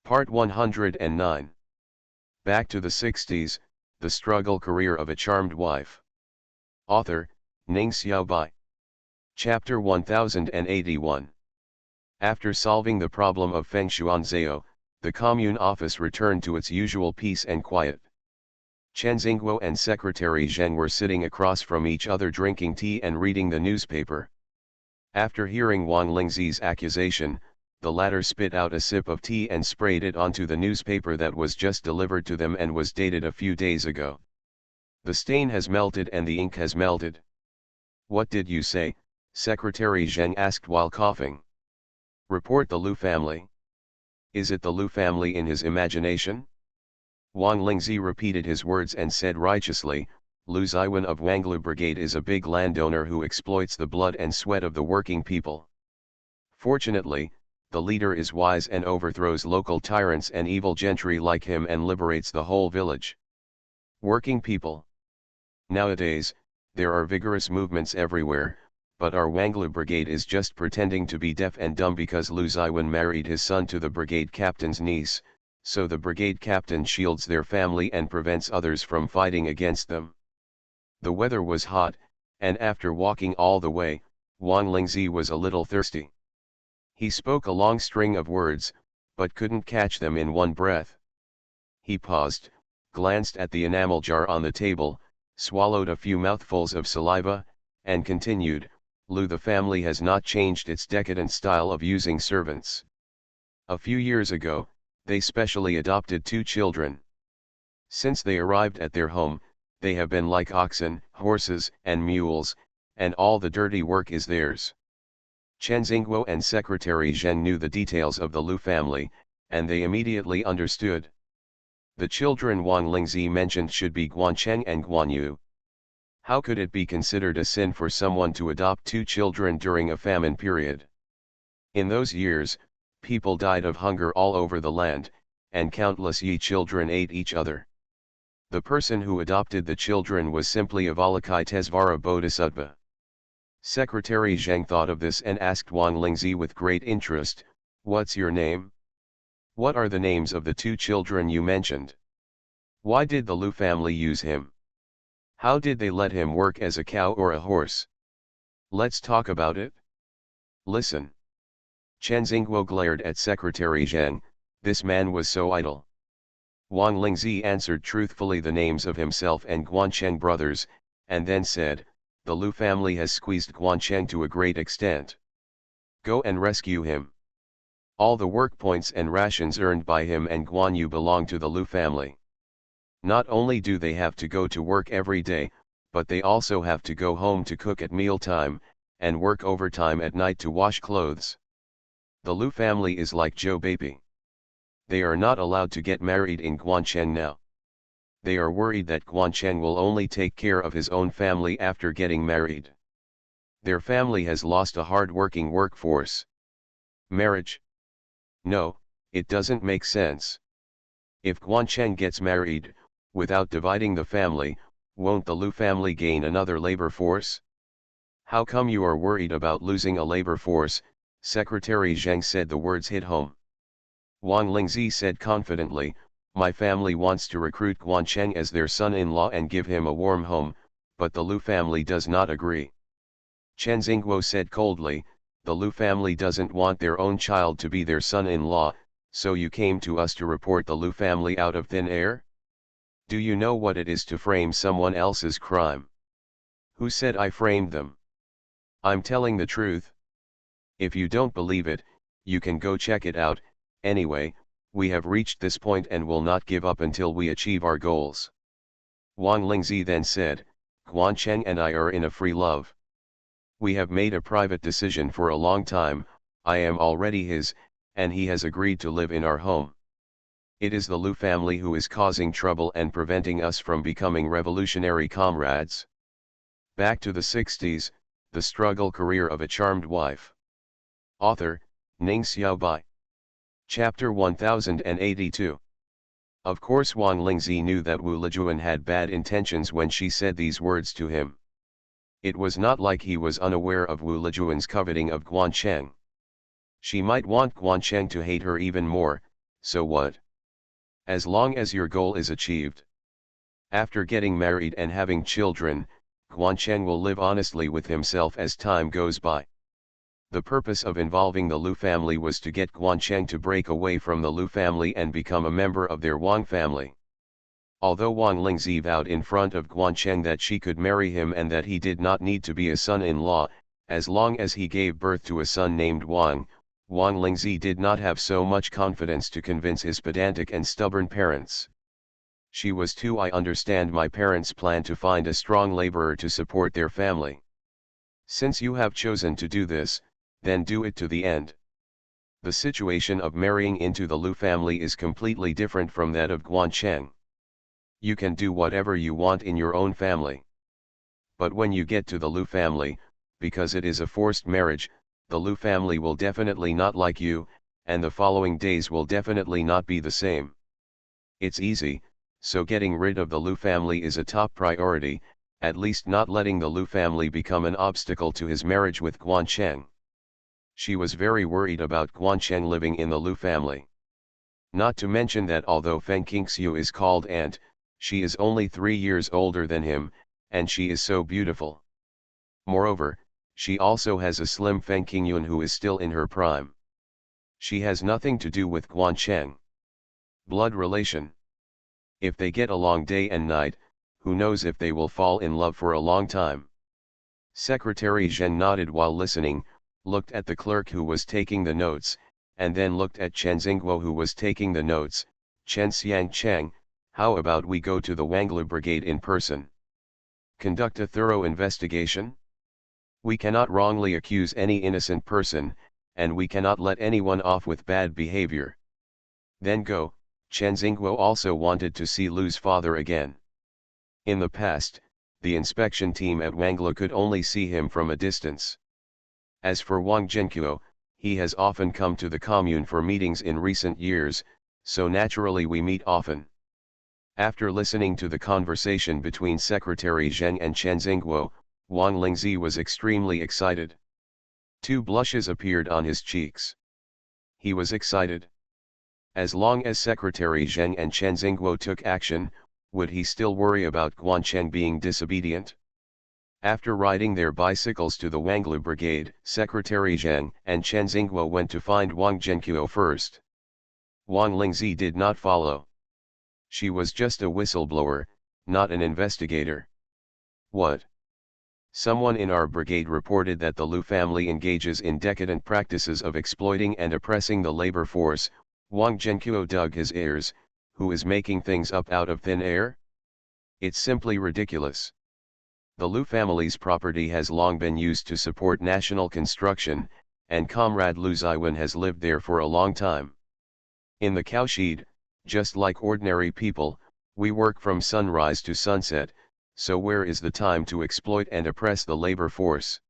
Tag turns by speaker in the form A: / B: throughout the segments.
A: Part 109. Back to the 60s, The Struggle Career of a Charmed Wife. Author, Ning Xiaobai. Chapter 1081. After solving the problem of Feng Shuanzhao, the commune office returned to its usual peace and quiet. Chen Xingguo and Secretary Zheng were sitting across from each other drinking tea and reading the newspaper. After hearing Wang Lingzi's accusation, the latter spit out a sip of tea and sprayed it onto the newspaper that was just delivered to them and was dated a few days ago. The stain has melted and the ink has melted. What did you say? Secretary Zheng asked while coughing. Report the Lu family. Is it the Lu family in his imagination? Wang Lingzi repeated his words and said righteously, Lu Ziwen of Wanglu Brigade is a big landowner who exploits the blood and sweat of the working people. Fortunately, the leader is wise and overthrows local tyrants and evil gentry like him and liberates the whole village. Working people. Nowadays, there are vigorous movements everywhere, but our Wanglu Brigade is just pretending to be deaf and dumb because Lu Ziwen married his son to the brigade captain's niece, so the brigade captain shields their family and prevents others from fighting against them. The weather was hot, and after walking all the way, Wang Lingzi was a little thirsty. He spoke a long string of words, but couldn't catch them in one breath. He paused, glanced at the enamel jar on the table, swallowed a few mouthfuls of saliva, and continued, Lu the family has not changed its decadent style of using servants. A few years ago, they specially adopted 2 children. Since they arrived at their home, they have been like oxen, horses, and mules, and all the dirty work is theirs. Chen Xingguo and Secretary Zheng knew the details of the Lu family, and they immediately understood. The children Wang Lingzi mentioned should be Guancheng and Guanyu. How could it be considered a sin for someone to adopt 2 children during a famine period? In those years, people died of hunger all over the land, and countless Yi children ate each other. The person who adopted the children was simply Avalokitesvara Bodhisattva. Secretary Zheng thought of this and asked Wang Lingzi with great interest, What's your name? What are the names of the 2 children you mentioned? Why did the Lu family use him? How did they let him work as a cow or a horse? Let's talk about it. Listen. Chen Xingguo glared at Secretary Zheng, this man was so idle. Wang Lingzi answered truthfully the names of himself and Guancheng brothers, and then said, the Lu family has squeezed Guancheng to a great extent. Go and rescue him. All the work points and rations earned by him and Guanyu belong to the Lu family. Not only do they have to go to work every day, but they also have to go home to cook at mealtime, and work overtime at night to wash clothes. The Lu family is like Zhou Beipi. They are not allowed to get married in Guancheng now. They are worried that Guancheng will only take care of his own family after getting married. Their family has lost a hard-working workforce. Marriage? No, it doesn't make sense. If Guancheng gets married, without dividing the family, won't the Lu family gain another labor force? How come you are worried about losing a labor force? Secretary Zheng said the words hit home. Wang Lingzi said confidently, my family wants to recruit Guancheng as their son-in-law and give him a warm home, but the Lu family does not agree. Chen Xingguo said coldly, the Lu family doesn't want their own child to be their son-in-law, so you came to us to report the Lu family out of thin air? Do you know what it is to frame someone else's crime? Who said I framed them? I'm telling the truth. If you don't believe it, you can go check it out. Anyway, we have reached this point and will not give up until we achieve our goals. Wang Lingzi then said, Guancheng and I are in a free love. We have made a private decision for a long time, I am already his, and he has agreed to live in our home. It is the Lu family who is causing trouble and preventing us from becoming revolutionary comrades. Back to the 60s, The Struggle Career of a Charmed Wife. Author, Ning Xiaobai. Chapter 1082. Of course Wang Lingzi knew that Wu Lijuan had bad intentions when she said these words to him. It was not like he was unaware of Wu Lijuan's coveting of Guancheng. She might want Guancheng to hate her even more, So what? As long as your goal is achieved. After getting married and having children, Guancheng will live honestly with himself as time goes by. The purpose of involving the Lu family was to get Guancheng to break away from the Lu family and become a member of their Wang family. Although Wang Lingzi vowed in front of Guancheng that she could marry him and that he did not need to be a son-in-law, as long as he gave birth to a son named Wang, Wang Lingzi did not have so much confidence to convince his pedantic and stubborn parents. She was too. I understand my parents plan to find a strong laborer to support their family. Since you have chosen to do this, then do it to the end. The situation of marrying into the Lu family is completely different from that of Guancheng. You can do whatever you want in your own family. But when you get to the Lu family, because it is a forced marriage, the Lu family will definitely not like you, and the following days will definitely not be the same. It's easy, so getting rid of the Lu family is a top priority, at least not letting the Lu family become an obstacle to his marriage with Guancheng. She was very worried about Guancheng living in the Lu family. Not to mention that although Feng Qingxiu is called aunt, she is only 3 years older than him, and she is so beautiful. Moreover, she also has a slim Feng Qingyun who is still in her prime. She has nothing to do with Guancheng. Blood relation. If they get along day and night, who knows if they will fall in love for a long time. Secretary Zheng nodded while listening, looked at the clerk who was taking the notes, and then looked at Chen Xingguo who was taking the notes. Chen Xiangcheng, how about we go to the Wanglu Brigade in person? Conduct a thorough investigation? We cannot wrongly accuse any innocent person, and we cannot let anyone off with bad behavior. Then go. Chen Xingguo also wanted to see Lu's father again. In the past, the inspection team at Wanglu could only see him from a distance. As for Wang Zhenqiu, he has often come to the commune for meetings in recent years, so naturally we meet often. After listening to the conversation between Secretary Zheng and Chen Xingguo, Wang Lingzi was extremely excited. 2 blushes appeared on his cheeks. He was excited. As long as Secretary Zheng and Chen Xingguo took action, would he still worry about Guancheng being disobedient? After riding their bicycles to the Wanglu Brigade, Secretary Zheng and Chen Xingguo went to find Wang Zhenqiu first. Wang Lingzi did not follow. She was just a whistleblower, not an investigator. What? Someone in our brigade reported that the Lu family engages in decadent practices of exploiting and oppressing the labor force. Wang Zhenqiu dug his ears. Who is making things up out of thin air? It's simply ridiculous. The Lu family's property has long been used to support national construction, and Comrade Lu Ziwen has lived there for a long time. In the cowshed, just like ordinary people, we work from sunrise to sunset, so where is the time to exploit and oppress the labor force?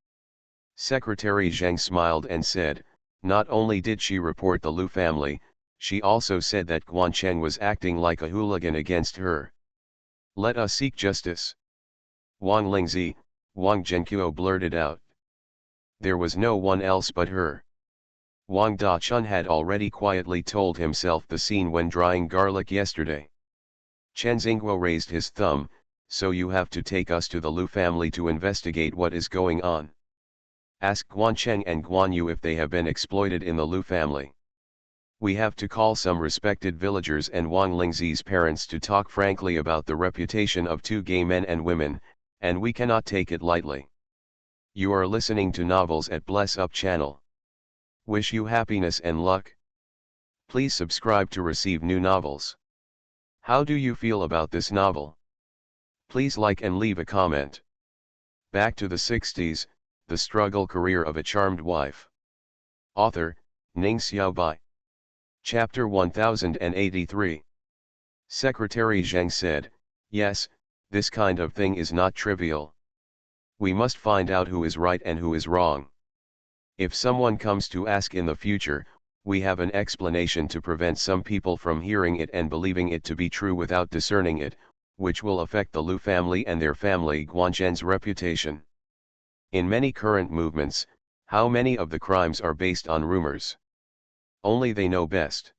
A: Secretary Zheng smiled and said, not only did she report the Lu family, she also said that Guancheng was acting like a hooligan against her. Let us seek justice. Wang Lingzi, Wang Zhenqiu blurted out. There was no one else but her. Wang Dachun had already quietly told himself the scene when drying garlic yesterday. Chen Xingguo raised his thumb, so you have to take us to the Lu family to investigate what is going on. Ask Guancheng and Guanyu if they have been exploited in the Lu family. We have to call some respected villagers and Wang Lingzi's parents to talk frankly about the reputation of 2 gay men and women, and we cannot take it lightly. You are listening to Novels at Bless Up channel. Wish you happiness and luck. Please subscribe to receive new novels. How do you feel about this novel? Please like and leave a comment. Back to the 60s, The Struggle Career of a Charmed Wife. Author, Ning Xiaobai. Chapter 1083. Secretary Zheng said, yes, this kind of thing is not trivial. We must find out who is right and who is wrong. If someone comes to ask in the future, we have an explanation to prevent some people from hearing it and believing it to be true without discerning it, which will affect the Lu family and their family Guancheng's reputation. In many current movements, how many of the crimes are based on rumors? Only they know best.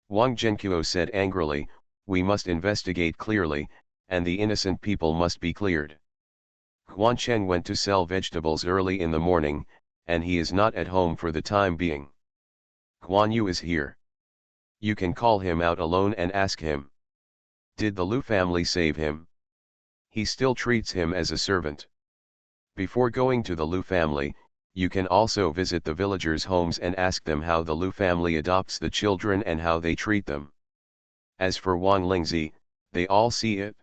A: Wang Zhenqiu said angrily, we must investigate clearly, and the innocent people must be cleared. Guan Chen went to sell vegetables early in the morning, and he is not at home for the time being. Guan Yu is here. You can call him out alone and ask him. Did the Lu family save him? He still treats him as a servant. Before going to the Lu family, you can also visit the villagers' homes and ask them how the Lu family adopts the children and how they treat them. As for Wang Lingzi, they all see it.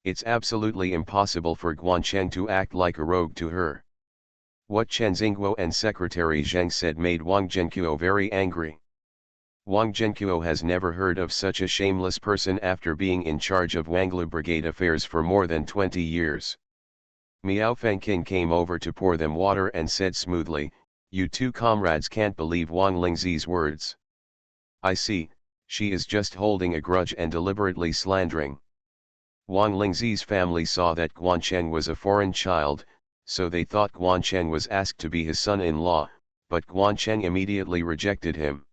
A: It's absolutely impossible for Guan Chen to act like a rogue to her. What Chen Xingguo and Secretary Zheng said made Wang Zhenqiu very angry. Wang Zhenqiu has never heard of such a shameless person after being in charge of Wanglu Brigade affairs for more than 20 years. Miao Fengqin came over to pour them water and said smoothly, you two comrades can't believe Wang Lingzi's words. I see, she is just holding a grudge and deliberately slandering. Wang Lingzi's family saw that Guan Chen was a foreign child, so they thought Guan Chen was asked to be his son-in-law, but Guan Chen immediately rejected him.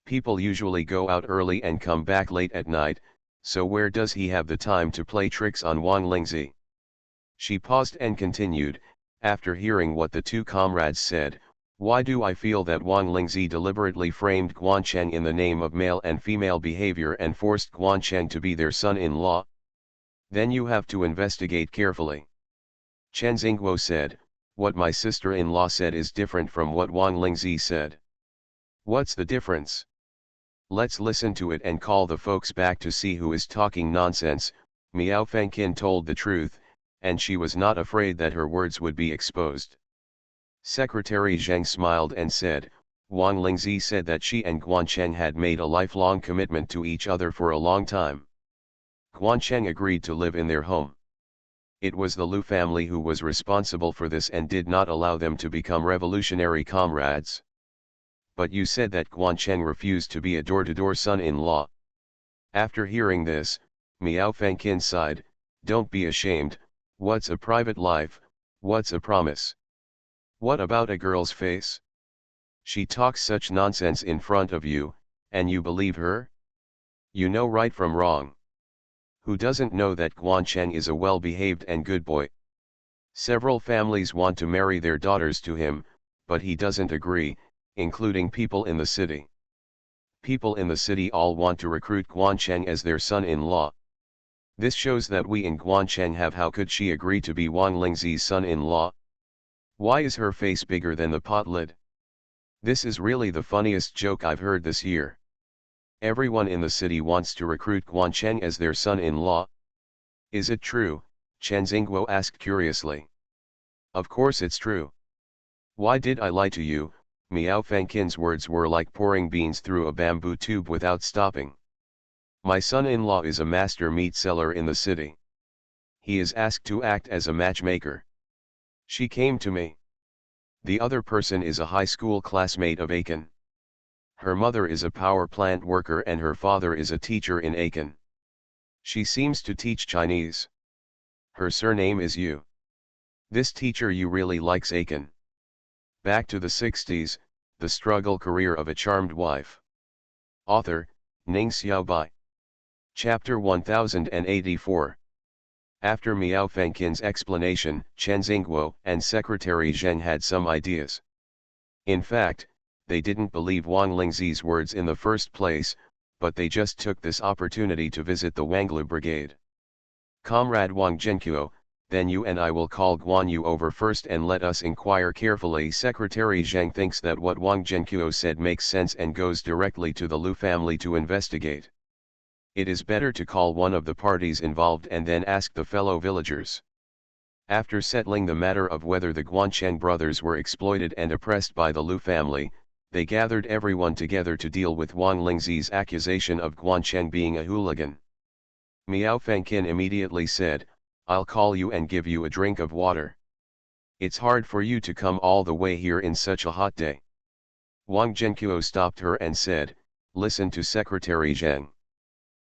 A: People usually go out early and come back late at night, so where does he have the time to play tricks on Wang Lingzi? She paused and continued, after hearing what the two comrades said, why do I feel that Wang Lingzi deliberately framed Guan Chen in the name of male and female behavior and forced Guan Chen to be their son-in-law? Then you have to investigate carefully. Chen Xingguo said, what my sister-in-law said is different from what Wang Lingzi said. What's the difference? Let's listen to it and call the folks back to see who is talking nonsense. Miao Fengqin told the truth, and she was not afraid that her words would be exposed. Secretary Zheng smiled and said, Wang Lingzi said that she and Guan Chen had made a lifelong commitment to each other for a long time. Guan Chen agreed to live in their home. It was the Lu family who was responsible for this and did not allow them to become revolutionary comrades. But you said that Guan Chen refused to be a door-to-door son-in-law. After hearing this, Miao Fengqin sighed, don't be ashamed, what's a private life, what's a promise? What about a girl's face? She talks such nonsense in front of you, and you believe her? You know right from wrong. Who doesn't know that Guan Chen is a well-behaved and good boy? Several families want to marry their daughters to him, but he doesn't agree, including people in the city. People in the city all want to recruit Guan Chen as their son-in-law. This shows that we in Guan Chen have. How could she agree to be Wang Lingzi's son-in-law? Why is her face bigger than the pot lid? This is really the funniest joke I've heard this year. Everyone in the city wants to recruit Guan Chen as their son-in-law. Is it true? Chen Xingguo asked curiously. Of course it's true. Why did I lie to you? Miao Fengqin's words were like pouring beans through a bamboo tube without stopping. My son-in-law is a master meat seller in the city. He is asked to act as a matchmaker. She came to me. The other person is a high school classmate of Aiken. Her mother is a power plant worker and her father is a teacher in Aiken. She seems to teach Chinese. Her surname is Yu. This teacher Yu really likes Aiken. Back to the 60s, the struggle career of a charmed wife. Author, Ning Xiaobai. Chapter 1084. After Miao Fengqin's explanation, Chen Xingguo and Secretary Zheng had some ideas. In fact, they didn't believe Wang Lingzi's words in the first place, but they just took this opportunity to visit the Wanglu Brigade. Comrade Wang Zhenqiu, then you and I will call Guan Yu over first and let us inquire carefully. Secretary Zheng thinks that what Wang Zhenqiu said makes sense and goes directly to the Lu family to investigate. It is better to call one of the parties involved and then ask the fellow villagers. After settling the matter of whether the Guanchen brothers were exploited and oppressed by the Lu family, they gathered everyone together to deal with Wang Lingzi's accusation of Guanchen being a hooligan. Miao Fengqin immediately said, I'll call you and give you a drink of water. It's hard for you to come all the way here in such a hot day. Wang Zhenqiu stopped her and said, listen to Secretary Zheng.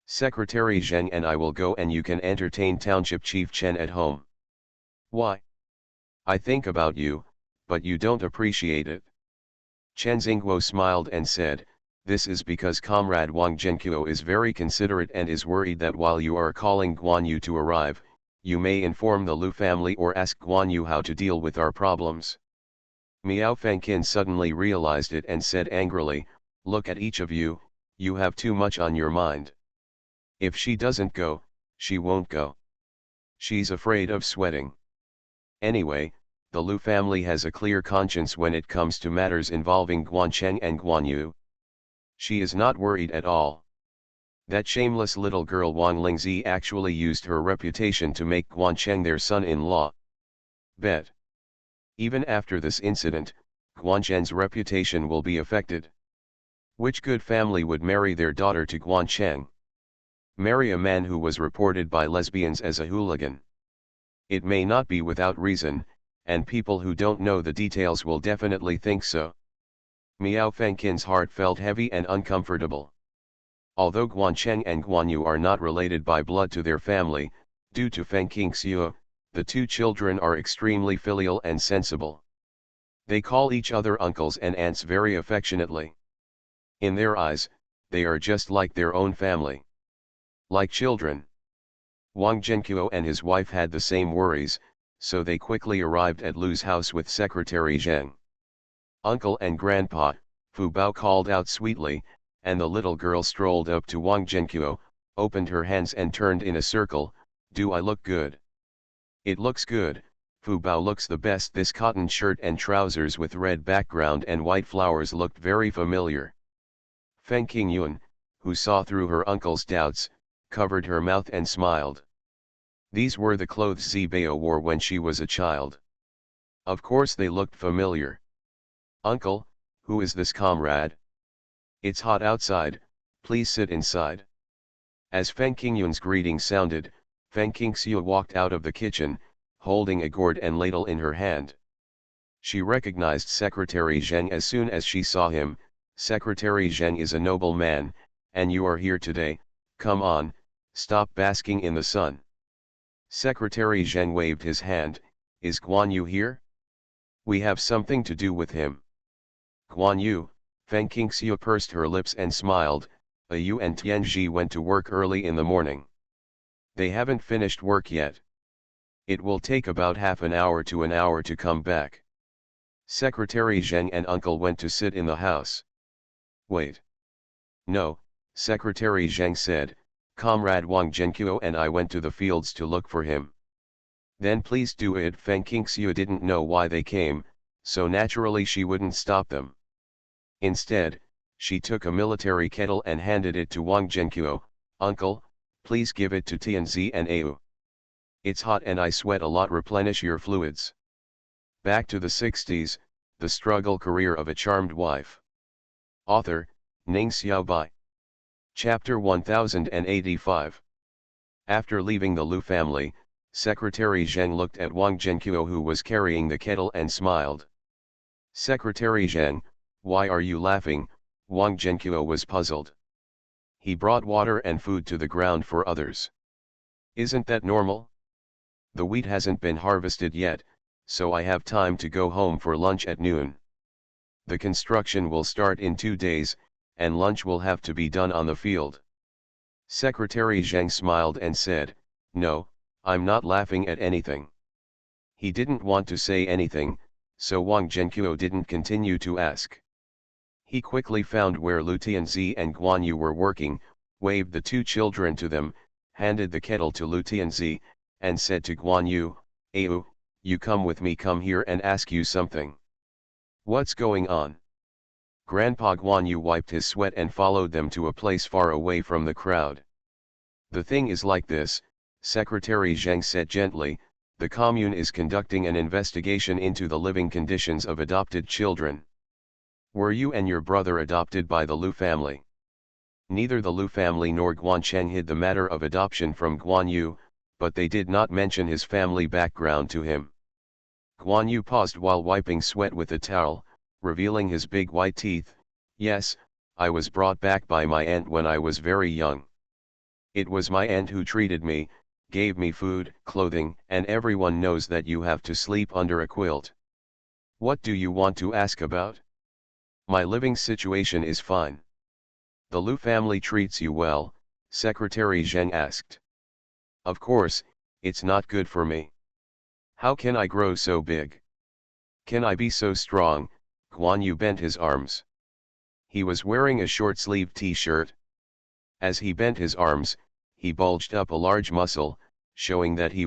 A: Secretary Zheng and I will go and you can entertain Township Chief Chen at home. Why? I think about you, but you don't appreciate it. Chen Xingguo smiled and said, This is because Comrade Wang Zhenqiu is very considerate and is worried that while you are calling Guan Yu to arrive, you may inform the Lu family or ask Guan Yu how to deal with our problems. Miao Fengqin suddenly realized it and said angrily, "Look at each of you, you have too much on your mind. If she doesn't go, she won't go. She's afraid of sweating. Anyway, the Lu family has a clear conscience when it comes to matters involving Guancheng and Guan Yu. She is not worried at all. That shameless little girl Wang Lingzi actually used her reputation to make Guancheng their son-in-law. Bet. Even after this incident, Guancheng's reputation will be affected. Which good family would marry their daughter to Guancheng? Marry a man who was reported by lesbians as a hooligan. It may not be without reason, and people who don't know the details will definitely think so." Miao Fengqin's heart felt heavy and uncomfortable. Although Guancheng and Guan Yu are not related by blood to their family, due to Fengqing Xiu, the two children are extremely filial and sensible. They call each other uncles and aunts very affectionately. In their eyes, they are just like their own family. Like children. Wang Zhenqiu and his wife had the same worries, so they quickly arrived at Lu's house with Secretary Zheng. "Uncle and Grandpa," Fu Bao called out sweetly, and the little girl strolled up to Wang Zhenqiu, opened her hands and turned in a circle. "Do I look good?" "It looks good, Fu Bao looks the best." This cotton shirt and trousers with red background and white flowers looked very familiar. Feng Qingyun, who saw through her uncle's doubts, covered her mouth and smiled. These were the clothes Zibao wore when she was a child. Of course they looked familiar. "Uncle, who is this comrade? It's hot outside, please sit inside." As Feng Qingyun's greeting sounded, Feng Qingxiu walked out of the kitchen, holding a gourd and ladle in her hand. She recognized Secretary Zheng as soon as she saw him. "Secretary Zheng is a noble man, and you are here today. Come on, stop basking in the sun." Secretary Zheng waved his hand. "Is Guan Yu here? We have something to do with him." "Guan Yu," Feng Qingxiu pursed her lips and smiled. "Yu and Tianji went to work early in the morning. They haven't finished work yet. It will take about half an hour to come back." Secretary Zheng and uncle went to sit in the house. "Wait. No," Secretary Zheng said, "Comrade Wang Zhenqiu and I went to the fields to look for him." "Then please do it." Feng Qingxiu didn't know why they came, so naturally she wouldn't stop them. Instead, she took a military kettle and handed it to Wang Zhenqiu. "Uncle, please give it to Tianzi and Au. It's hot and I sweat a lot. Replenish your fluids." Back to the 60s, the struggle career of a charmed wife. Author, Ning Xiaobai. Chapter 1085. After leaving the Lu family, Secretary Zheng looked at Wang Zhenqiu who was carrying the kettle and smiled. "Secretary Zheng, why are you laughing?" Wang Zhenqiu was puzzled. "He brought water and food to the ground for others. Isn't that normal? The wheat hasn't been harvested yet, so I have time to go home for lunch at noon. The construction will start in 2 days, and lunch will have to be done on the field." Secretary Zheng smiled and said, "No, I'm not laughing at anything." He didn't want to say anything, so Wang Zhenqiu didn't continue to ask. He quickly found where Lu Tianzi and Guan Yu were working, waved the two children to them, handed the kettle to Lu Tianzi, and said to Guan Yu, "Au, you come with me. Come here and ask you something." "What's going on?" Grandpa Guan Yu wiped his sweat and followed them to a place far away from the crowd. "The thing is like this," Secretary Zheng said gently, "the commune is conducting an investigation into the living conditions of adopted children. Were you and your brother adopted by the Lu family?" Neither the Lu family nor Guancheng hid the matter of adoption from Guan Yu, but they did not mention his family background to him. Guan Yu paused while wiping sweat with a towel, revealing his big white teeth. "Yes, I was brought back by my aunt when I was very young. It was my aunt who treated me, gave me food, clothing, and everyone knows that you have to sleep under a quilt. What do you want to ask about? My living situation is fine. The Lu family treats you well, Secretary Zheng asked. Of course, it's not good for me. How can I grow so big? Can I be so strong? Guan Yu bent his arms. He was wearing a short-sleeved t-shirt. As he bent his arms, he bulged up a large muscle, showing that he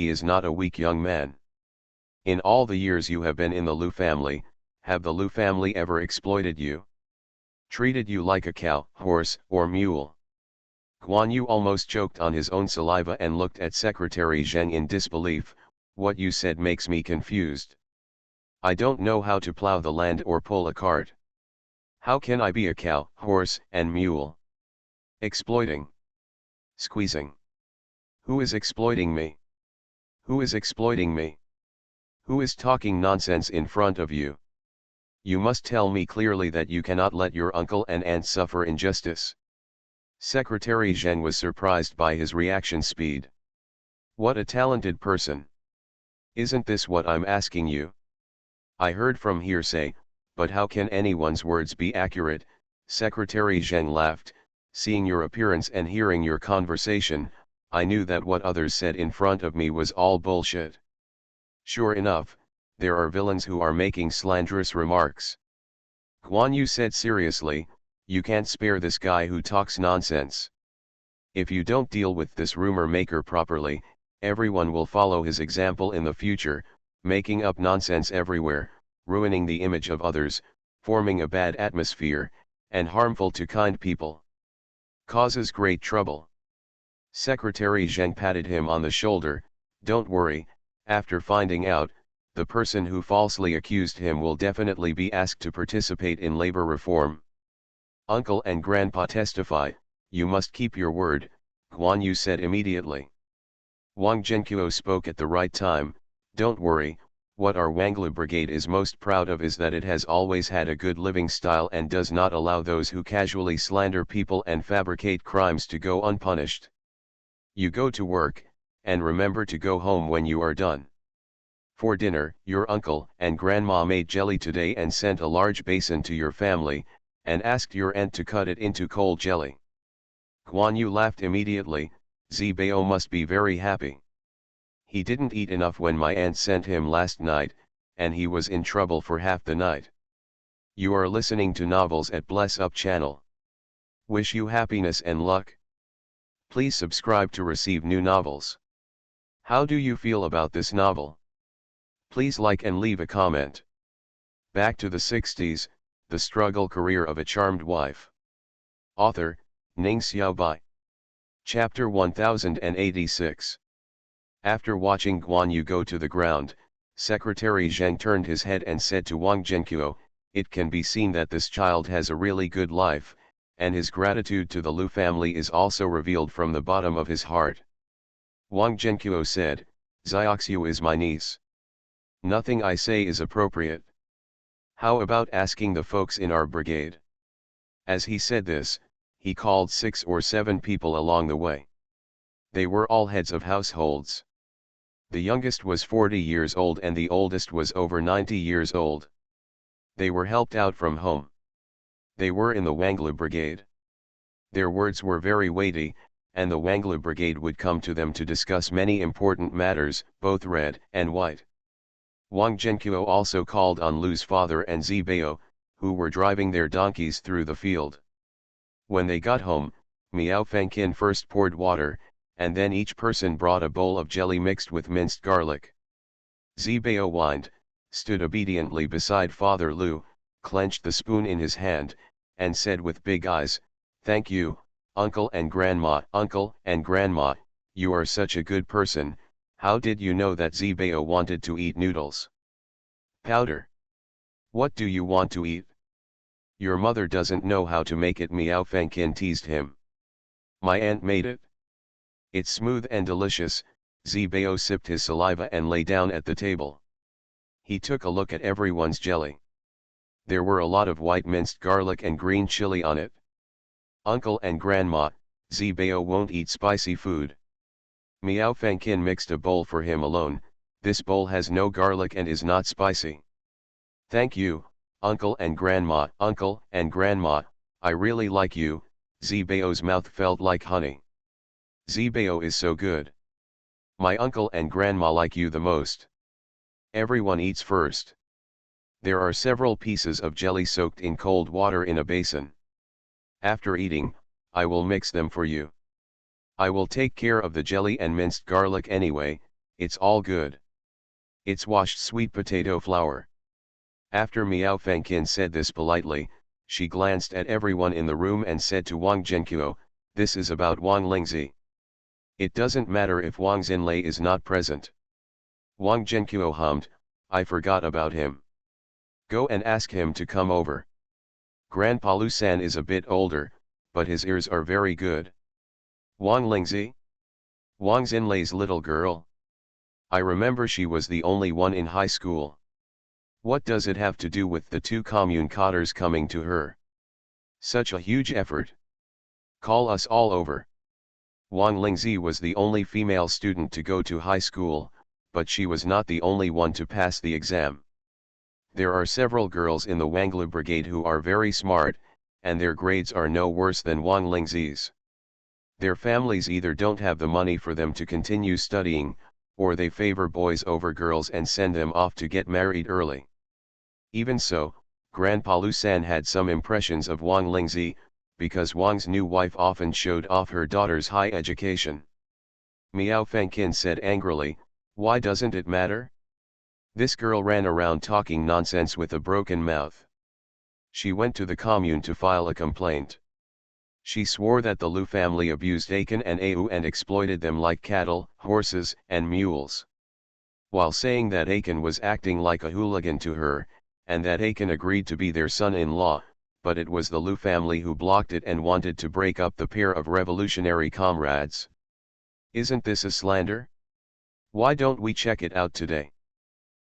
A: is not a weak young man. In all the years you have been in the Lu family, have the Lu family ever exploited you? Treated you like a cow, horse, or mule? Guan Yu almost choked on his own saliva and looked at Secretary Zheng in disbelief. What you said makes me confused. I don't know how to plow the land or pull a cart. How can I be a cow, horse, and mule? Exploiting. Squeezing. Who is exploiting me? Who is exploiting me? Who is talking nonsense in front of you? You must tell me clearly that you cannot let your uncle and aunt suffer injustice. Secretary Zheng was surprised by his reaction speed. What a talented person. Isn't this what I'm asking you? I heard from hearsay, but how can anyone's words be accurate? Secretary Zheng laughed. Seeing your appearance and hearing your conversation, I knew that what others said in front of me was all bullshit. Sure enough, there are villains who are making slanderous remarks. Guan Yu said seriously, you can't spare this guy who talks nonsense. If you don't deal with this rumor maker properly, everyone will follow his example in the future, making up nonsense everywhere, ruining the image of others, forming a bad atmosphere, and harmful to kind people. Causes great trouble. Secretary Zheng patted him on the shoulder. Don't worry, after finding out, the person who falsely accused him will definitely be asked to participate in labor reform. Uncle and Grandpa testify, you must keep your word, Guan Yu said immediately. Wang Zhenqiu spoke at the right time. Don't worry, what our Wanglu Brigade is most proud of is that it has always had a good living style and does not allow those who casually slander people and fabricate crimes to go unpunished. You go to work, and remember to go home when you are done. For dinner, your uncle and grandma made jelly today and sent a large basin to your family, and asked your aunt to cut it into cold jelly. Guan Yu laughed immediately. Zibao must be very happy. He didn't eat enough when my aunt sent him last night, and he was in trouble for half the night. You are listening to Novels at Bless Up channel. Wish you happiness and luck. Please subscribe to receive new novels. How do you feel about this novel? Please like and leave a comment. Back to the 60s, the struggle career of a charmed wife. Author, Ning Xiaobai. Chapter 1086. After watching Guan Yu go to the ground, Secretary Zheng turned his head and said to Wang Zhenqiu, it can be seen that this child has a really good life, and his gratitude to the Lu family is also revealed from the bottom of his heart. Wang Zhenqiu said, Xiaoxiu is my niece. Nothing I say is appropriate. How about asking the folks in our brigade? As he said this, he called 6 or 7 people along the way. They were all heads of households. The youngest was 40 years old and the oldest was over 90 years old. They were helped out from home. They were in the Wanglu Brigade. Their words were very weighty, and the Wanglu Brigade would come to them to discuss many important matters, both red and white. Wang Zhenqiu also called on Lu's father and Zibao, who were driving their donkeys through the field. When they got home, Miao Fengqin first poured water, and then each person brought a bowl of jelly mixed with minced garlic. Zibao whined, stood obediently beside Father Lu, clenched the spoon in his hand, and said with big eyes, "Thank you, Uncle and Grandma." "Uncle and Grandma, you are such a good person. How did you know that Zibao wanted to eat noodles?" "Powder. What do you want to eat?" "Your mother doesn't know how to make it," Miao Fengqin teased him. "My aunt made it. It's smooth and delicious." Zibao sipped his saliva and lay down at the table. He took a look at everyone's jelly. There were a lot of white minced garlic and green chili on it. "Uncle and Grandma, Zibao won't eat spicy food." Miao Fengqin mixed a bowl for him alone. "This bowl has no garlic and is not spicy." "Thank you, Uncle and Grandma." "Uncle and Grandma, I really like you. Zibao's mouth felt like honey. Zibao is so good. My uncle and grandma like you the most. Everyone eats first. There are several pieces of jelly soaked in cold water in a basin. After eating, I will mix them for you. I will take care of the jelly and minced garlic anyway, it's all good. It's washed sweet potato flour. After Miao Fengqin said this politely, she glanced at everyone in the room and said to Wang Zhenqiu, this is about Wang Lingzi. It doesn't matter if Wang Xinlei is not present. Wang Zhenqiu hummed, I forgot about him. Go and ask him to come over. Grandpa Lu-san is a bit older, but his ears are very good. Wang Lingzi? Wang Xinlei's little girl? I remember she was the only one in high school. What does it have to do with the two commune cotters coming to her? Such a huge effort. Call us all over. Wang Lingzi was the only female student to go to high school, but she was not the only one to pass the exam. There are several girls in the Wanglu brigade who are very smart, and their grades are no worse than Wang Lingzi's. Their families either don't have the money for them to continue studying, or they favor boys over girls and send them off to get married early. Even so, Grandpa Lu-san had some impressions of Wang Lingzi, because Wang's new wife often showed off her daughter's high education. Miao Fengqin said angrily, why doesn't it matter? This girl ran around talking nonsense with a broken mouth. She went to the commune to file a complaint. She swore that the Lu family abused Aiken and Au and exploited them like cattle, horses, and mules. While saying that Aiken was acting like a hooligan to her, and that Aiken agreed to be their son-in-law, but it was the Lu family who blocked it and wanted to break up the pair of revolutionary comrades. Isn't this a slander? Why don't we check it out today?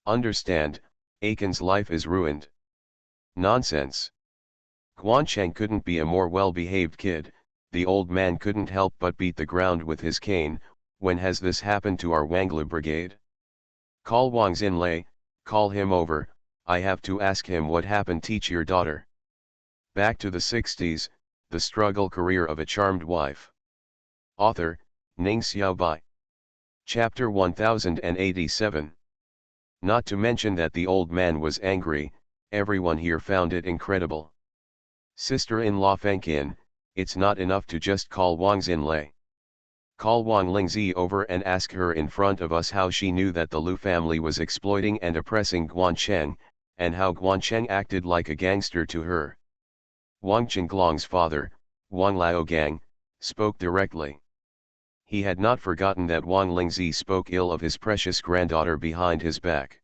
A: Understand, Aiken's life is ruined. Nonsense. Guancheng couldn't be a more well-behaved kid, the old man couldn't help but beat the ground with his cane. When has this happened to our Wanglu brigade? Call Wang Xinlei, call him over, I have to ask him what happened. Teach your daughter. Back to the 60s, the struggle career of a charmed wife. Author, Ning Xiaobai. Chapter 1087. Not to mention that the old man was angry, everyone here found it incredible. Sister-in-law Fengqin, it's not enough to just call Wang Xinlei. Call Wang Lingzi over and ask her in front of us how she knew that the Lu family was exploiting and oppressing Guancheng, and how Guancheng acted like a gangster to her. Wang Qinglong's father, Wang Laogang, spoke directly. He had not forgotten that Wang Lingzi spoke ill of his precious granddaughter behind his back.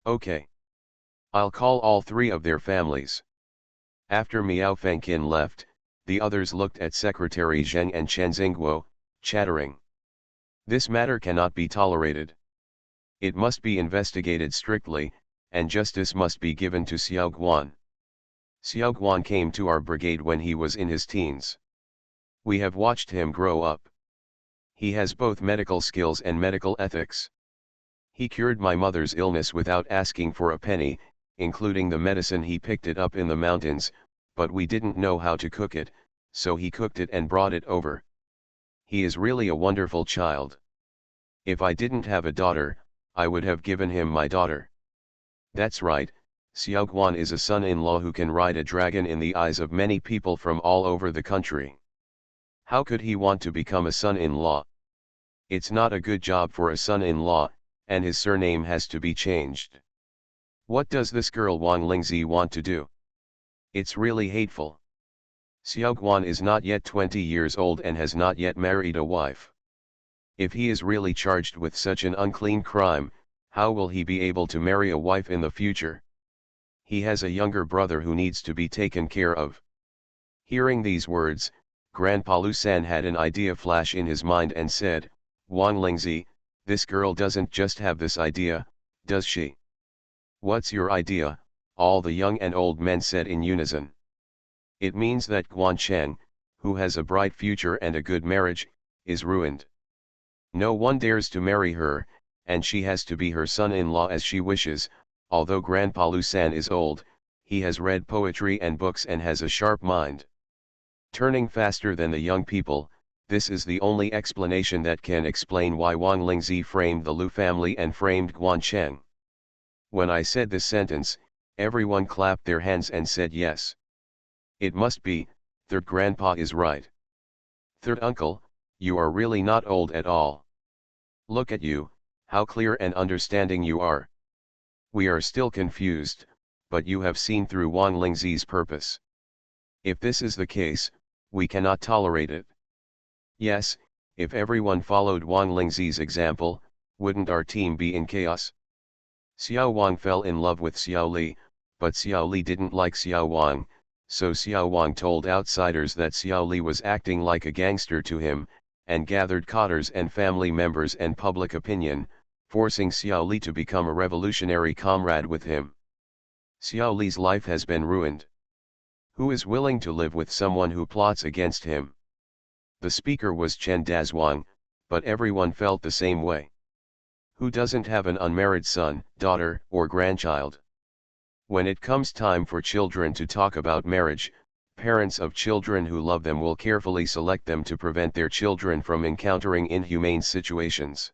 A: Okay. I'll call all three of their families. After Miao Fengqin left, the others looked at Secretary Zheng and Chen Xingguo, chattering. This matter cannot be tolerated. It must be investigated strictly, and justice must be given to Xiao Guan. Xiao Guan came to our brigade when he was in his teens. We have watched him grow up. He has both medical skills and medical ethics. He cured my mother's illness without asking for a penny, including the medicine. He picked it up in the mountains, but we didn't know how to cook it, so he cooked it and brought it over. He is really a wonderful child. If I didn't have a daughter, I would have given him my daughter. That's right, Xiao Guan is a son-in-law who can ride a dragon in the eyes of many people from all over the country. How could he want to become a son-in-law? It's not a good job for a son-in-law, and his surname has to be changed. What does this girl Wang Lingzi want to do? It's really hateful. Xiao Guan is not yet 20 years old and has not yet married a wife. If he is really charged with such an unclean crime, how will he be able to marry a wife in the future? He has a younger brother who needs to be taken care of. Hearing these words, Grandpa Lu-san had an idea flash in his mind and said, Wang Lingzi, this girl doesn't just have this idea, does she? What's your idea? All the young and old men said in unison. It means that Guancheng, who has a bright future and a good marriage, is ruined. No one dares to marry her, and she has to be her son-in-law as she wishes. Although Grandpa Lu-san is old, he has read poetry and books and has a sharp mind. Turning faster than the young people, this is the only explanation that can explain why Wang Lingzi framed the Lu family and framed Guancheng. When I said this sentence, everyone clapped their hands and said yes. It must be, third grandpa is right. Third uncle, you are really not old at all. Look at you, how clear and understanding you are. We are still confused, but you have seen through Wang Lingzi's purpose. If this is the case, we cannot tolerate it. Yes, if everyone followed Wang Lingzi's example, wouldn't our team be in chaos? Xiao Wang fell in love with Xiao Li, but Xiao Li didn't like Xiao Wang, so Xiao Wang told outsiders that Xiao Li was acting like a gangster to him, and gathered cotters and family members and public opinion, forcing Xiao Li to become a revolutionary comrade with him. Xiao Li's life has been ruined. Who is willing to live with someone who plots against him? The speaker was Chen Dazhuang, but everyone felt the same way. Who doesn't have an unmarried son, daughter, or grandchild? When it comes time for children to talk about marriage, parents of children who love them will carefully select them to prevent their children from encountering inhumane situations.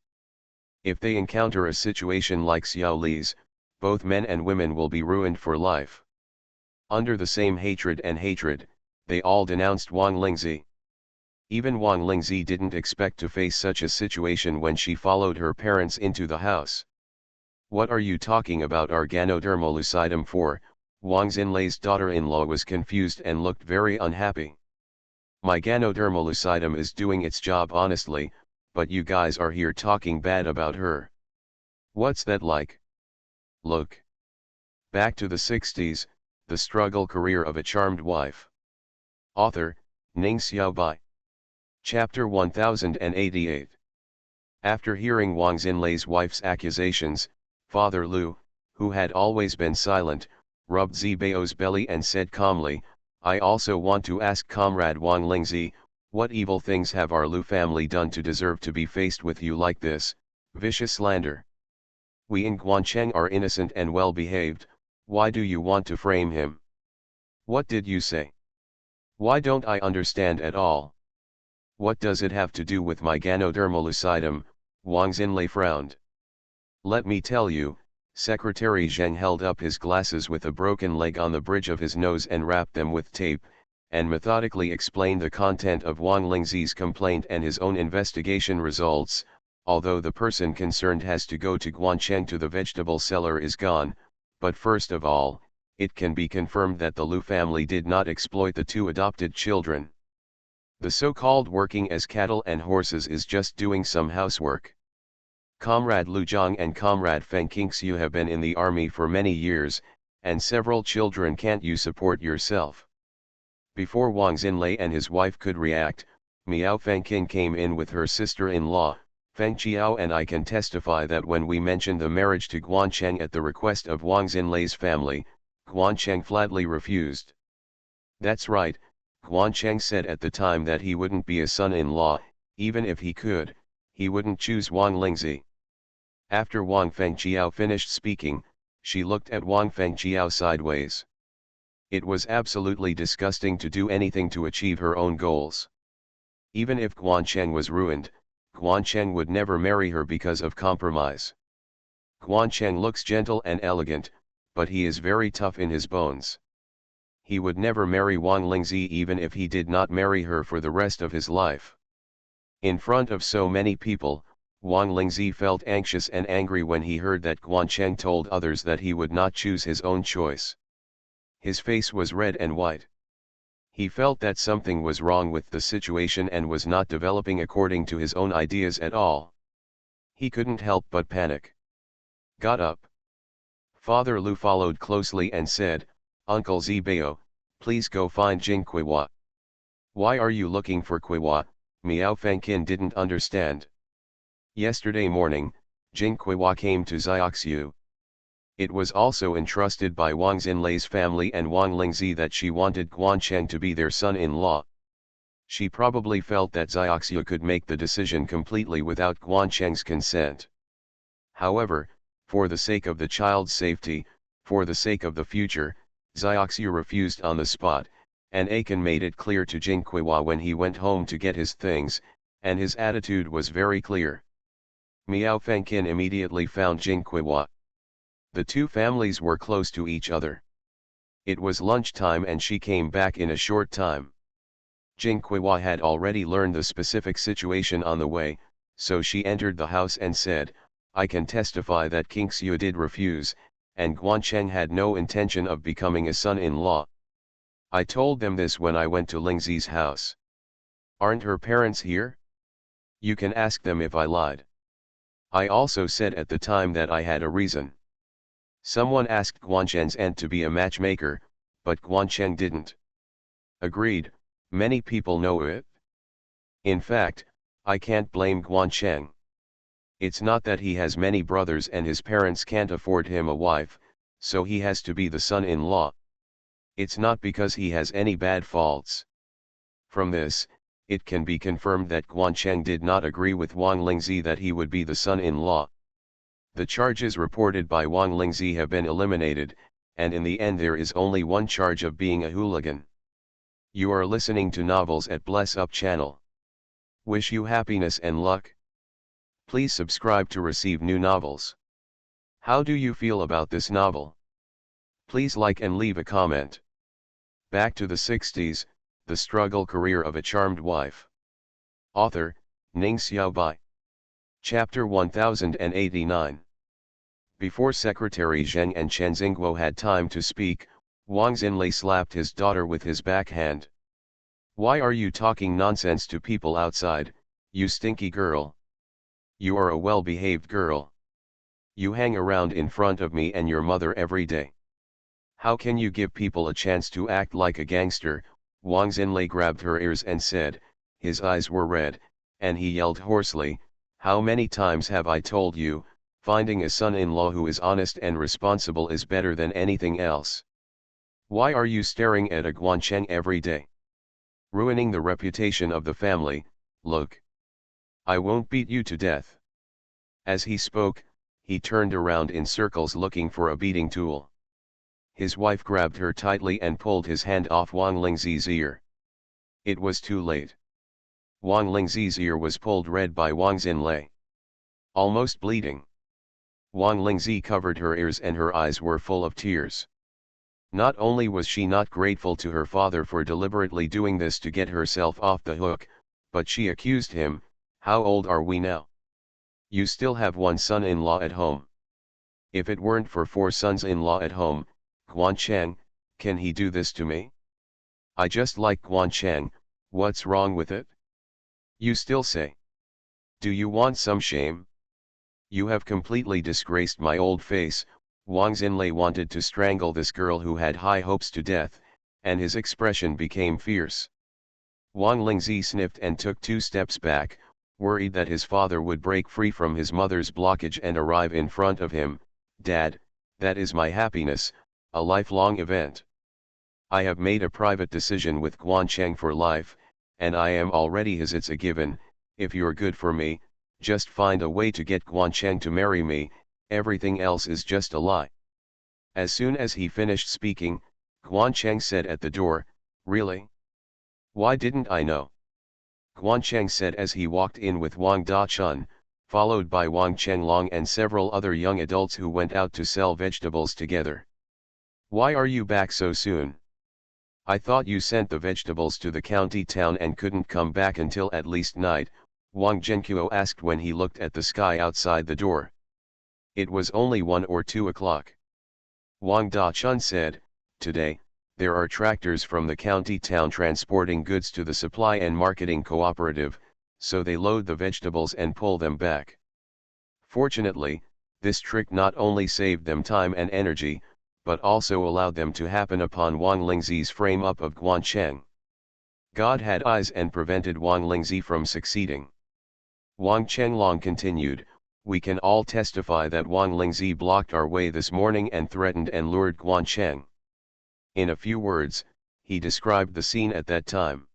A: If they encounter a situation like Xiao Li's, both men and women will be ruined for life. Under the same hatred, they all denounced Wang Lingzi. Even Wang Lingzi didn't expect to face such a situation when she followed her parents into the house. What are you talking about organodermal lucidum for? Wang Xinlei's daughter-in-law was confused and looked very unhappy. My ganodermal lucidum is doing its job honestly, but you guys are here talking bad about her. What's that like? Look. Back to the 60s, the struggle career of a charmed wife. Author, Ning Xiaobai. Chapter 1088. After hearing Wang Xinlei's wife's accusations, Father Lu, who had always been silent, rubbed Zibao's belly and said calmly, I also want to ask Comrade Wang Lingzi, what evil things have our Lu family done to deserve to be faced with you like this, vicious slander? We in Guancheng are innocent and well behaved, why do you want to frame him? What did you say? Why don't I understand at all? What does it have to do with my ganodermal lucidum? Wang Xinlei frowned. Let me tell you, Secretary Zheng held up his glasses with a broken leg on the bridge of his nose and wrapped them with tape, and methodically explained the content of Wang Lingzi's complaint and his own investigation results. Although the person concerned has to go to Guancheng to the vegetable cellar is gone, but first of all, it can be confirmed that the Lu family did not exploit the two adopted children. The so-called working as cattle and horses is just doing some housework. Comrade Lu Zhang and Comrade Feng Qingxiu have been in the army for many years, and several children. Can't you support yourself? Before Wang Xinlei and his wife could react, Miao Fengqin came in with her sister-in-law, Feng Qiao, and I can testify that when we mentioned the marriage to Guancheng at the request of Wang Xinlei's family, Guancheng flatly refused. That's right, Guancheng said at the time that he wouldn't be a son-in-law, even if he could, he wouldn't choose Wang Lingzi. After Wang Fengqiao finished speaking, she looked at Wang Fengqiao sideways. It was absolutely disgusting to do anything to achieve her own goals. Even if Guancheng was ruined, Guancheng would never marry her because of compromise. Guancheng looks gentle and elegant, but he is very tough in his bones. He would never marry Wang Lingzi even if he did not marry her for the rest of his life. In front of so many people, Wang Lingzi felt anxious and angry when he heard that Guancheng told others that he would not choose his own choice. His face was red and white. He felt that something was wrong with the situation and was not developing according to his own ideas at all. He couldn't help but panic. Got up. Father Lu followed closely and said, Uncle Zibao, please go find Jing Kuiwa. Why are you looking for Kuiwa? Miao Fengqin didn't understand. Yesterday morning, Jing Kuiwa came to Xiaoxiu. It was also entrusted by Wang Xinlei's family and Wang Lingzi that she wanted Guancheng to be their son-in-law. She probably felt that Xiaoxiu could make the decision completely without Guancheng's consent. However, for the sake of the child's safety, for the sake of the future, Xiaoxiu refused on the spot, and Akan made it clear to Jinghua when he went home to get his things, and his attitude was very clear. Miao Fengqin immediately found Jinghua. The two families were close to each other. It was lunchtime and she came back in a short time. Jinghua had already learned the specific situation on the way, so she entered the house and said, "I can testify that King Xiu did refuse, and Guancheng had no intention of becoming a son-in-law. I told them this when I went to Lingzi's house. Aren't her parents here? You can ask them if I lied. I also said at the time that I had a reason." Someone asked Guancheng's aunt to be a matchmaker, but Guancheng didn't. Agreed, many people know it. In fact, I can't blame Guancheng. It's not that he has many brothers and his parents can't afford him a wife, so he has to be the son-in-law. It's not because he has any bad faults. From this, it can be confirmed that Guancheng did not agree with Wang Lingzi that he would be the son-in-law. The charges reported by Wang Lingzi have been eliminated, and in the end there is only one charge of being a hooligan. You are listening to Novels at Bless Up channel. Wish you happiness and luck. Please subscribe to receive new novels. How do you feel about this novel? Please like and leave a comment. Back to the 60s, The Struggle Career of a Charmed Wife. Author, Ning Xiaobai. Chapter 1089. Before Secretary Zheng and Chen Xingguo had time to speak, Wang Xinlei slapped his daughter with his backhand. "Why are you talking nonsense to people outside, you stinky girl? You are a well-behaved girl. You hang around in front of me and your mother every day. How can you give people a chance to act like a gangster?" Wang Xinlei grabbed her ears and said, his eyes were red, and he yelled hoarsely, "How many times have I told you, finding a son-in-law who is honest and responsible is better than anything else? Why are you staring at a Guancheng every day? Ruining the reputation of the family. Look. I won't beat you to death." As he spoke, he turned around in circles looking for a beating tool. His wife grabbed her tightly and pulled his hand off Wang Lingzi's ear. It was too late. Wang Lingzi's ear was pulled red by Wang Xinlei. Almost bleeding. Wang Lingzi covered her ears and her eyes were full of tears. Not only was she not grateful to her father for deliberately doing this to get herself off the hook, but she accused him, "How old are we now? You still have one son-in-law at home. If it weren't for 4 sons-in-law at home, Guancheng, can he do this to me? I just like Guancheng, what's wrong with it? You still say. Do you want some shame? You have completely disgraced my old face." Wang Xinlei wanted to strangle this girl who had high hopes to death, and his expression became fierce. Wang Lingzi sniffed and took 2 steps back, worried that his father would break free from his mother's blockage and arrive in front of him. "Dad, that is my happiness, a lifelong event. I have made a private decision with Guancheng for life, and I am already his. It's a given. If you're good for me, just find a way to get Guancheng to marry me, everything else is just a lie." As soon as he finished speaking, Guancheng said at the door, "Really? Why didn't I know?" Guancheng said as he walked in with Wang Dachun, followed by Wang Chenglong and several other young adults who went out to sell vegetables together. "Why are you back so soon? I thought you sent the vegetables to the county town and couldn't come back until at least night," Wang Zhenkuo asked when he looked at the sky outside the door. "It was only 1 or 2 o'clock. Wang Dachun said, "Today, there are tractors from the county town transporting goods to the supply and marketing cooperative, so they load the vegetables and pull them back." Fortunately, this trick not only saved them time and energy, but also allowed them to happen upon Wang Lingzi's frame-up of Guancheng. God had eyes and prevented Wang Lingzi from succeeding. Wang Chenglong continued, "We can all testify that Wang Lingzi blocked our way this morning and threatened and lured Guancheng." In a few words, he described the scene at that time.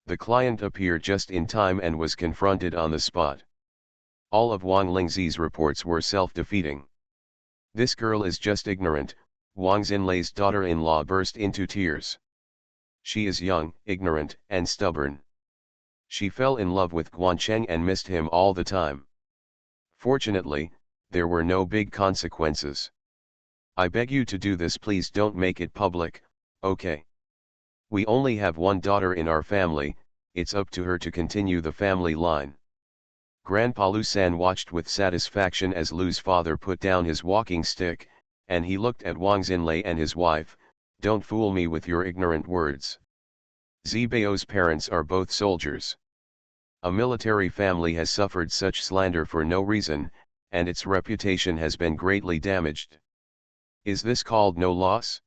A: The client appeared just in time and was confronted on the spot. All of Wang Lingzi's reports were self-defeating. "This girl is just ignorant," Wang Xinlei's daughter-in-law burst into tears. She is young, ignorant, and stubborn. She fell in love with Guancheng and missed him all the time. Fortunately, there were no big consequences. I beg you to do this, please don't make it public, okay? We only have one daughter in our family, it's up to her to continue the family line. Grandpa Lu San watched with satisfaction as Lu's father put down his walking stick, and he looked at Wang Xinlei and his wife. Don't fool me with your ignorant words. Zibao's parents are both soldiers. A military family has suffered such slander for no reason, and its reputation has been greatly damaged. Is this called no loss?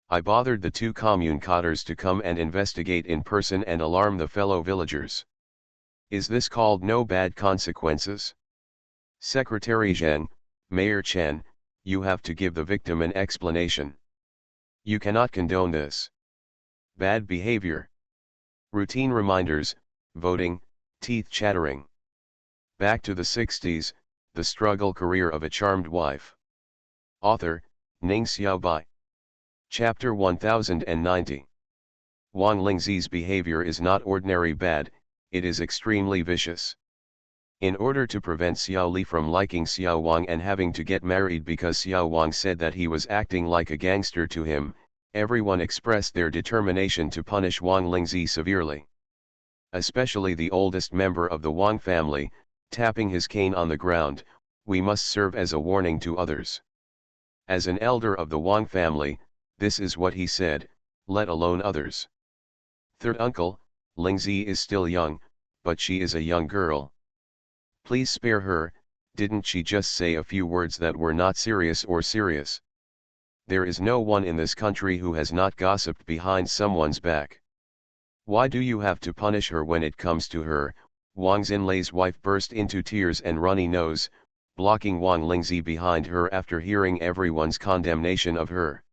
A: I bothered the two commune cadres to come and investigate in person and alarm the fellow villagers. Is this called no bad consequences? Secretary Zhang, Mayor Chen, you have to give the victim an explanation. You cannot condone this. Bad behavior. Routine reminders, voting, teeth chattering. Back to the 60s, the struggle career of a charmed wife. Author, Ning Xiaobai. Chapter 1090. Wang Lingzi's behavior is not ordinary bad, it is extremely vicious. In order to prevent Xiao Li from liking Xiao Wang and having to get married because Xiao Wang said that he was acting like a gangster to him, everyone expressed their determination to punish Wang Lingzi severely. Especially the oldest member of the Wang family, tapping his cane on the ground, we must serve as a warning to others. As an elder of the Wang family, this is what he said, let alone others. Third uncle, Lingzi is still young, but she is a young girl. Please spare her, didn't she just say a few words that were not serious or serious? There is no one in this country who has not gossiped behind someone's back. Why do you have to punish her when it comes to her? Wang Xinlei's wife burst into tears and runny nose, blocking Wang Lingzi behind her after hearing everyone's condemnation of her.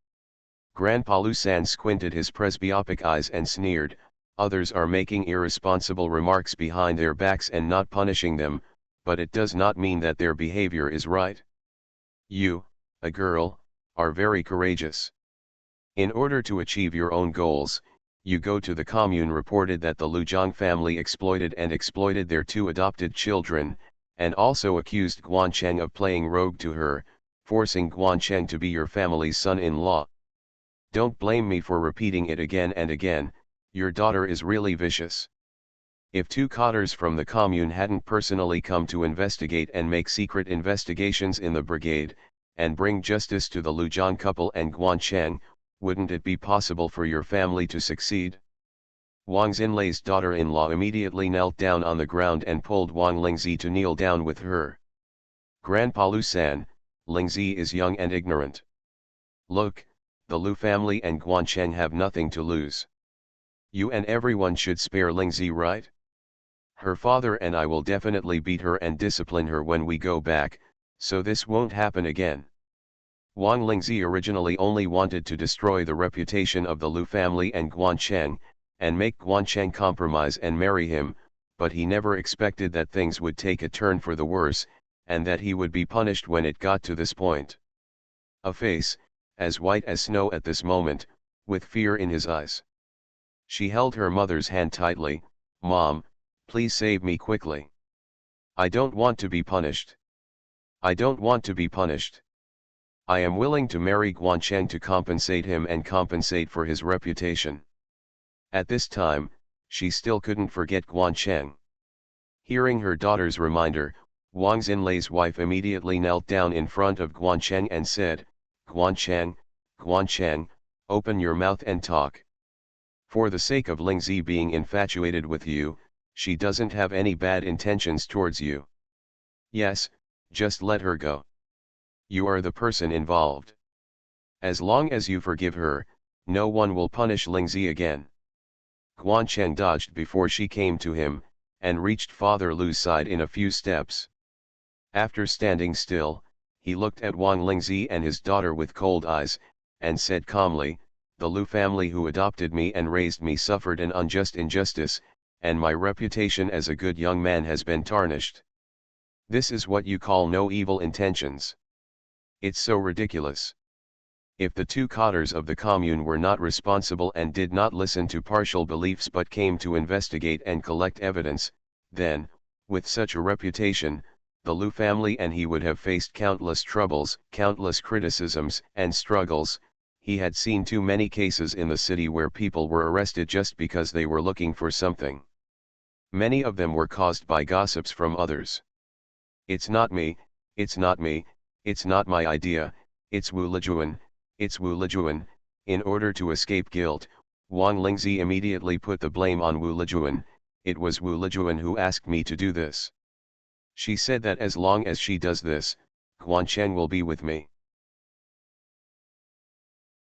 A: Grandpa Lu San squinted his presbyopic eyes and sneered, others are making irresponsible remarks behind their backs and not punishing them, but it does not mean that their behavior is right. You, a girl, are very courageous. In order to achieve your own goals, you go to the commune reported that the Lu Zhang family exploited their two adopted children, and also accused Guancheng of playing rogue to her, forcing Guancheng to be your family's son-in-law. Don't blame me for repeating it again and again, your daughter is really vicious. If two cadres from the commune hadn't personally come to investigate and make secret investigations in the brigade, and bring justice to the Lu Zhang couple and Guancheng, wouldn't it be possible for your family to succeed? Wang Xinlei's daughter-in-law immediately knelt down on the ground and pulled Wang Lingzi to kneel down with her. Grandpa Lu San, Lingzi is young and ignorant. Look, the Lu family and Guancheng have nothing to lose. You and everyone should spare Lingzi, right? Her father and I will definitely beat her and discipline her when we go back, so this won't happen again. Wang Lingzi originally only wanted to destroy the reputation of the Lu family and Guancheng, and make Guancheng compromise and marry him, but he never expected that things would take a turn for the worse, and that he would be punished when it got to this point. A face, as white as snow at this moment, with fear in his eyes. She held her mother's hand tightly. Mom, please save me quickly. I don't want to be punished. I don't want to be punished. I am willing to marry Guancheng to compensate him and compensate for his reputation. At this time, she still couldn't forget Guancheng. Hearing her daughter's reminder, Wang Xinlei's wife immediately knelt down in front of Guancheng and said, Guancheng, Guancheng, open your mouth and talk. For the sake of Lingzi being infatuated with you, she doesn't have any bad intentions towards you. Yes, just let her go. You are the person involved. As long as you forgive her, no one will punish Lingzi again. Guancheng dodged before she came to him, and reached Father Lu's side in a few steps. After standing still, he looked at Wang Lingzi and his daughter with cold eyes, and said calmly, the Lu family who adopted me and raised me suffered an unjust injustice, and my reputation as a good young man has been tarnished. This is what you call no evil intentions. It's so ridiculous. If the two cadres of the commune were not responsible and did not listen to partial beliefs but came to investigate and collect evidence, then, with such a reputation, the Liu family and he would have faced countless troubles, countless criticisms and struggles. He had seen too many cases in the city where people were arrested just because they were looking for something. Many of them were caused by gossips from others. It's not me, it's not me, it's not my idea, it's Wu Lijuan, it's Wu Lijuan. In order to escape guilt, Wang Lingzi immediately put the blame on Wu Lijuan. It was Wu Lijuan who asked me to do this. She said that as long as she does this, Guan Chen will be with me.